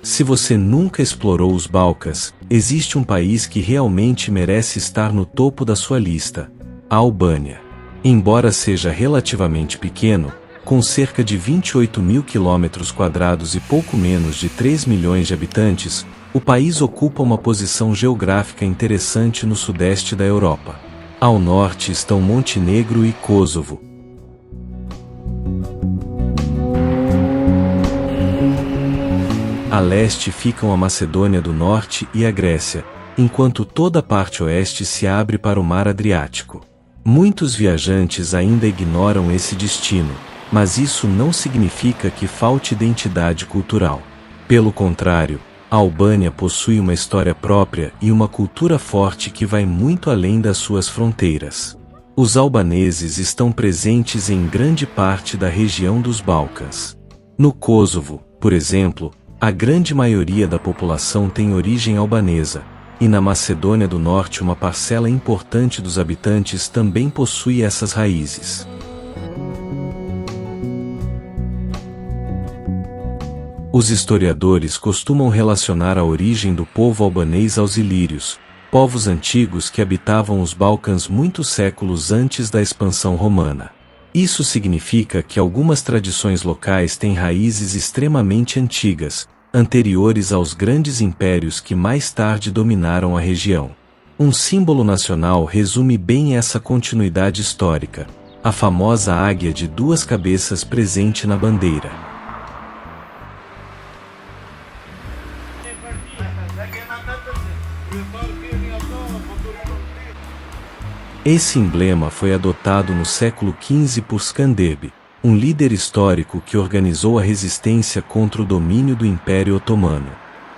Se você nunca explorou os Balcãs, existe um país que realmente merece estar no topo da sua lista: a Albânia. Embora seja relativamente pequeno, com cerca de 28 mil quilômetros quadrados e pouco menos de 3 milhões de habitantes, o país ocupa uma posição geográfica interessante no sudeste da Europa. Ao norte estão Montenegro e Kosovo. A leste ficam a Macedônia do Norte e a Grécia, enquanto toda a parte oeste se abre para o Mar Adriático. Muitos viajantes ainda ignoram esse destino, mas isso não significa que falte identidade cultural. Pelo contrário, a Albânia possui uma história própria e uma cultura forte que vai muito além das suas fronteiras. Os albaneses estão presentes em grande parte da região dos Balcãs. No Kosovo, por exemplo, a grande maioria da população tem origem albanesa, e na Macedônia do Norte uma parcela importante dos habitantes também possui essas raízes. Os historiadores costumam relacionar a origem do povo albanês aos ilírios, povos antigos que habitavam os Balcãs muitos séculos antes da expansão romana. Isso significa que algumas tradições locais têm raízes extremamente antigas, anteriores aos grandes impérios que mais tarde dominaram a região. Um símbolo nacional resume bem essa continuidade histórica: a famosa águia de duas cabeças presente na bandeira. Esse emblema foi adotado no século XV por Skanderbeg, um líder histórico que organizou a resistência contra o domínio do Império Otomano.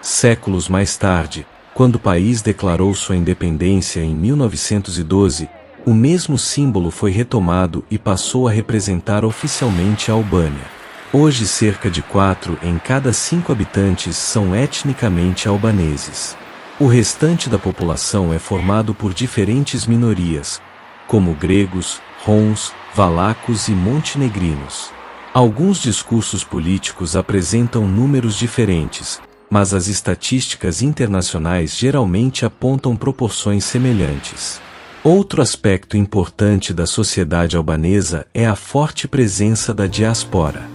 Séculos mais tarde, quando o país declarou sua independência em 1912, o mesmo símbolo foi retomado e passou a representar oficialmente a Albânia. Hoje cerca de 4 em cada 5 habitantes são etnicamente albaneses. O restante da população é formado por diferentes minorias, como gregos, rons, valacos e montenegrinos. Alguns discursos políticos apresentam números diferentes, mas as estatísticas internacionais geralmente apontam proporções semelhantes. Outro aspecto importante da sociedade albanesa é a forte presença da diáspora.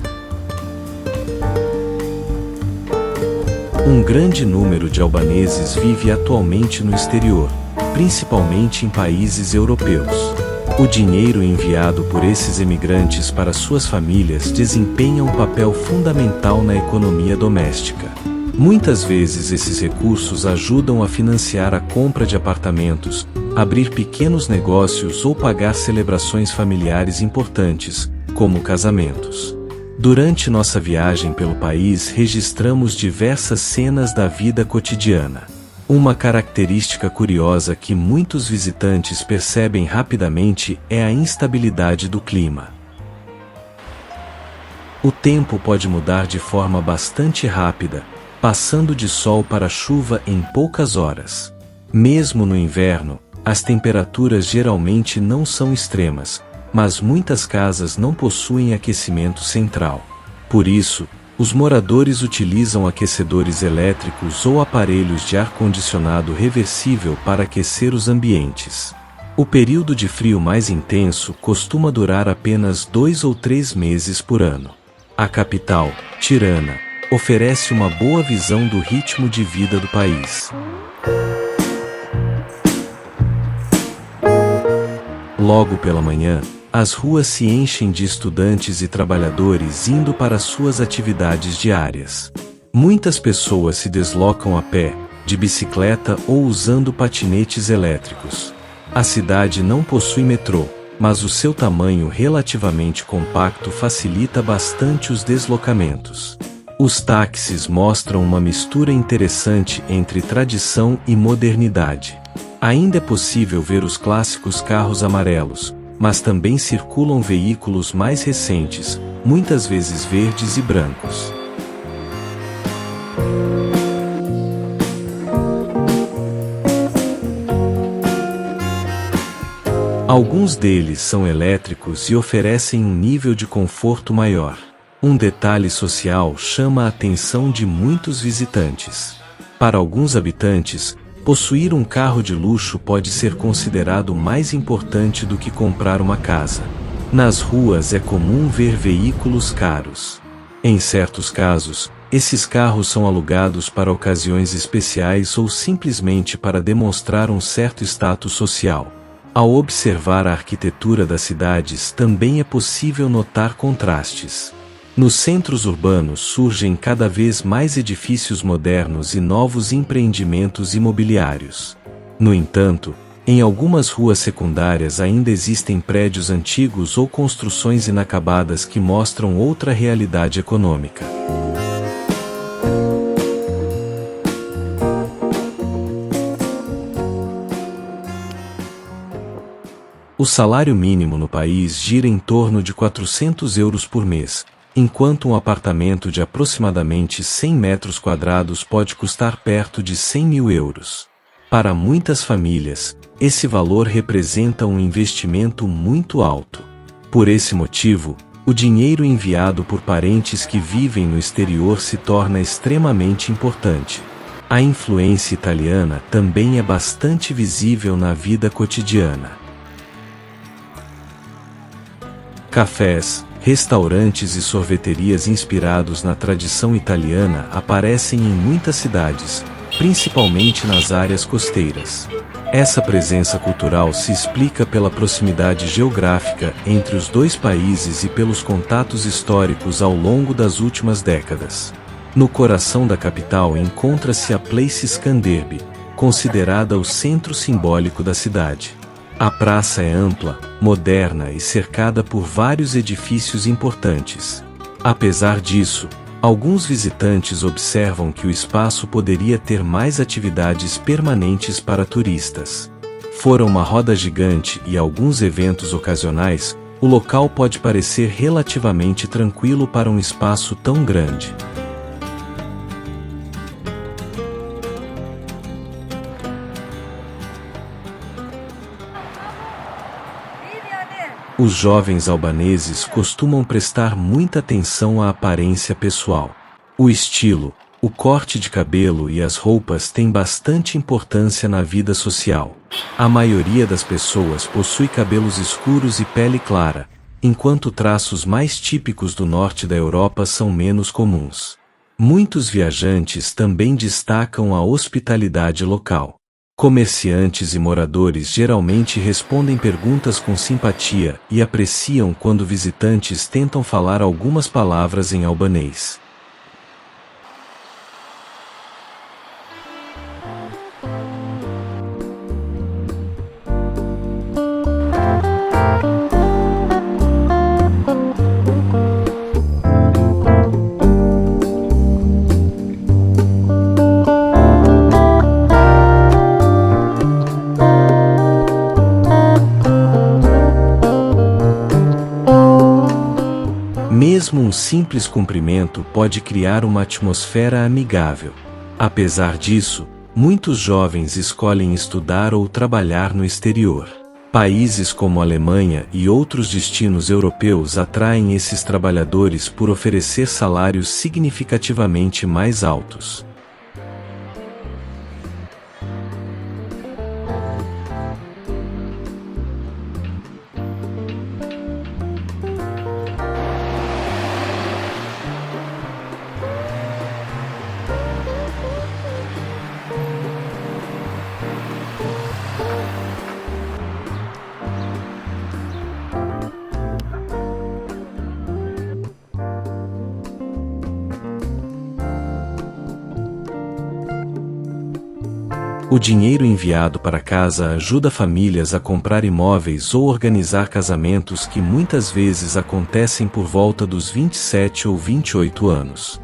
Um grande número de albaneses vive atualmente no exterior, principalmente em países europeus. O dinheiro enviado por esses emigrantes para suas famílias desempenha um papel fundamental na economia doméstica. Muitas vezes esses recursos ajudam a financiar a compra de apartamentos, abrir pequenos negócios ou pagar celebrações familiares importantes, como casamentos. Durante nossa viagem pelo país, registramos diversas cenas da vida cotidiana. Uma característica curiosa que muitos visitantes percebem rapidamente é a instabilidade do clima. O tempo pode mudar de forma bastante rápida, passando de sol para chuva em poucas horas. Mesmo no inverno, as temperaturas geralmente não são extremas, mas muitas casas não possuem aquecimento central. Por isso, os moradores utilizam aquecedores elétricos ou aparelhos de ar-condicionado reversível para aquecer os ambientes. O período de frio mais intenso costuma durar apenas 2 ou 3 meses por ano. A capital, Tirana, oferece uma boa visão do ritmo de vida do país. Logo pela manhã, as ruas se enchem de estudantes e trabalhadores indo para suas atividades diárias. Muitas pessoas se deslocam a pé, de bicicleta ou usando patinetes elétricos. A cidade não possui metrô, mas o seu tamanho relativamente compacto facilita bastante os deslocamentos. Os táxis mostram uma mistura interessante entre tradição e modernidade. Ainda é possível ver os clássicos carros amarelos, mas também circulam veículos mais recentes, muitas vezes verdes e brancos. Alguns deles são elétricos e oferecem um nível de conforto maior. Um detalhe social chama a atenção de muitos visitantes. Para alguns habitantes, possuir um carro de luxo pode ser considerado mais importante do que comprar uma casa. Nas ruas é comum ver veículos caros. Em certos casos, esses carros são alugados para ocasiões especiais ou simplesmente para demonstrar um certo status social. Ao observar a arquitetura das cidades, também é possível notar contrastes. Nos centros urbanos surgem cada vez mais edifícios modernos e novos empreendimentos imobiliários. No entanto, em algumas ruas secundárias ainda existem prédios antigos ou construções inacabadas que mostram outra realidade econômica. O salário mínimo no país gira em torno de 400 euros por mês, enquanto um apartamento de aproximadamente 100 metros quadrados pode custar perto de 100 mil euros. Para muitas famílias, esse valor representa um investimento muito alto. Por esse motivo, o dinheiro enviado por parentes que vivem no exterior se torna extremamente importante. A influência italiana também é bastante visível na vida cotidiana. Cafés, restaurantes e sorveterias inspirados na tradição italiana aparecem em muitas cidades, principalmente nas áreas costeiras. Essa presença cultural se explica pela proximidade geográfica entre os dois países e pelos contatos históricos ao longo das últimas décadas. No coração da capital encontra-se a Place Scanderbeg, considerada o centro simbólico da cidade. A praça é ampla, moderna e cercada por vários edifícios importantes. Apesar disso, alguns visitantes observam que o espaço poderia ter mais atividades permanentes para turistas. Fora uma roda gigante e alguns eventos ocasionais, o local pode parecer relativamente tranquilo para um espaço tão grande. Os jovens albaneses costumam prestar muita atenção à aparência pessoal. O estilo, o corte de cabelo e as roupas têm bastante importância na vida social. A maioria das pessoas possui cabelos escuros e pele clara, enquanto traços mais típicos do norte da Europa são menos comuns. Muitos viajantes também destacam a hospitalidade local. Comerciantes e moradores geralmente respondem perguntas com simpatia e apreciam quando visitantes tentam falar algumas palavras em albanês. Mesmo um simples cumprimento pode criar uma atmosfera amigável. Apesar disso, muitos jovens escolhem estudar ou trabalhar no exterior. Países como a Alemanha e outros destinos europeus atraem esses trabalhadores por oferecer salários significativamente mais altos. O dinheiro enviado para casa ajuda famílias a comprar imóveis ou organizar casamentos que muitas vezes acontecem por volta dos 27 ou 28 anos.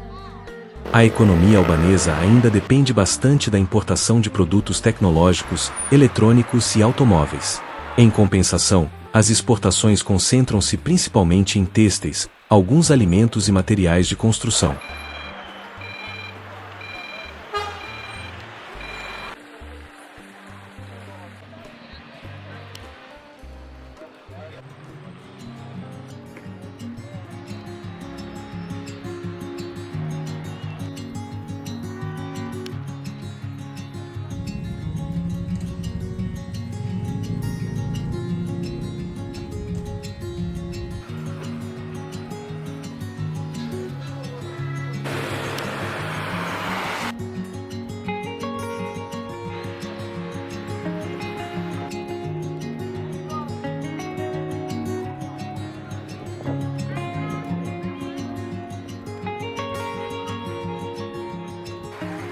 A economia albanesa ainda depende bastante da importação de produtos tecnológicos, eletrônicos e automóveis. Em compensação, as exportações concentram-se principalmente em têxteis, alguns alimentos e materiais de construção.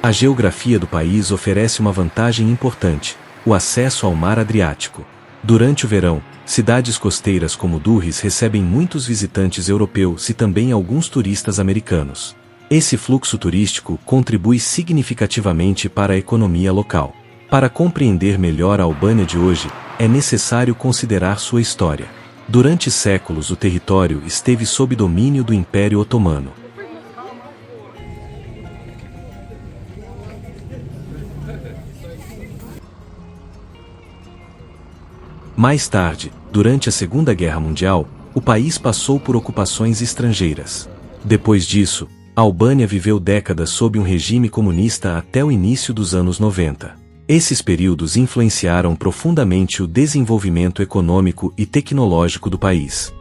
A geografia do país oferece uma vantagem importante: o acesso ao mar Adriático. Durante o verão, cidades costeiras como Durrës recebem muitos visitantes europeus e também alguns turistas americanos. Esse fluxo turístico contribui significativamente para a economia local. Para compreender melhor a Albânia de hoje, é necessário considerar sua história. Durante séculos o território esteve sob domínio do Império Otomano. Mais tarde, durante a Segunda Guerra Mundial, o país passou por ocupações estrangeiras. Depois disso, a Albânia viveu décadas sob um regime comunista até o início dos anos 90. Esses períodos influenciaram profundamente o desenvolvimento econômico e tecnológico do país.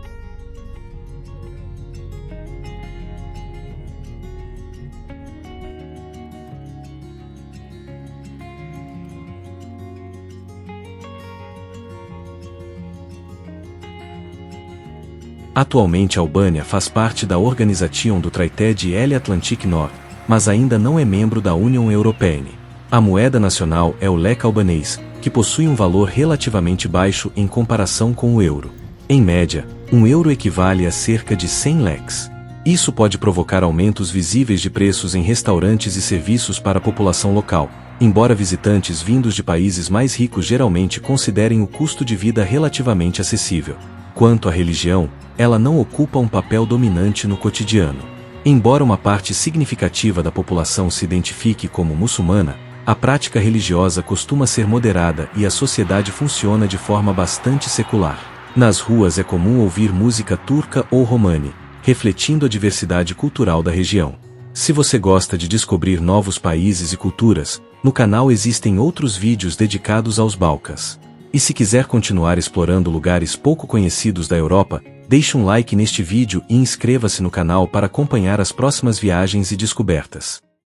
Atualmente a Albânia faz parte da Organização do Traité de Atlantic Nord, mas ainda não é membro da União Europeia. A moeda nacional é o lek albanês, que possui um valor relativamente baixo em comparação com o euro. Em média, um euro equivale a cerca de 100 leks. Isso pode provocar aumentos visíveis de preços em restaurantes e serviços para a população local, embora visitantes vindos de países mais ricos geralmente considerem o custo de vida relativamente acessível. Quanto à religião, ela não ocupa um papel dominante no cotidiano. Embora uma parte significativa da população se identifique como muçulmana, a prática religiosa costuma ser moderada e a sociedade funciona de forma bastante secular. Nas ruas é comum ouvir música turca ou romani, refletindo a diversidade cultural da região. Se você gosta de descobrir novos países e culturas, no canal existem outros vídeos dedicados aos Balcãs. E se quiser continuar explorando lugares pouco conhecidos da Europa, deixe um like neste vídeo e inscreva-se no canal para acompanhar as próximas viagens e descobertas.